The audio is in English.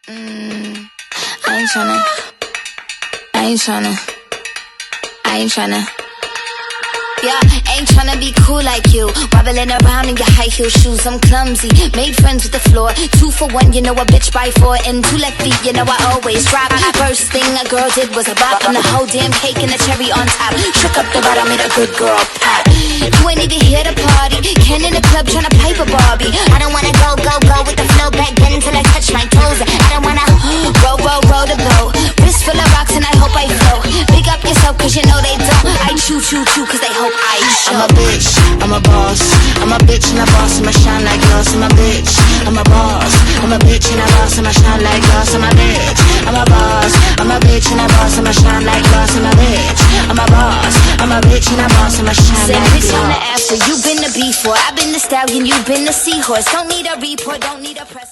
I ain't tryna. Yeah, ain't tryna be cool like you. Wobbling around in your high heel shoes, I'm clumsy. Made friends with the floor. 2 for 1, you know a bitch by 4. And 2 left feet, you know I always drop. First thing a girl did was a bop. And the whole damn cake and the cherry on top. Shook up the bottom, made a good girl pop. You ain't even here to party. Ken in the club tryna pipe a Barbie. I don't wanna go with the flow back then until I touch my toes. I don't wanna roll the boat. Wrist full of rocks and I hope I float. Big up yourself cause you know they don't. I chew cause they hope I show. I'm a bitch, I'm a boss. I'm a bitch and a boss, I'ma shine like gloss. I'm a bitch, I'm a boss. I'm a bitch and a boss, I'ma shine like gloss. I'm a bitch, I'm a boss. I'm a bitch and a boss, I'ma shine like gloss. I'm a bitch, I'm a boss. I'm a bitch and a boss, I'ma shine Said like bitch on the gloss. after, you been the before. I been the stallion, you been the seahorse. Don't need a report, don't need a press.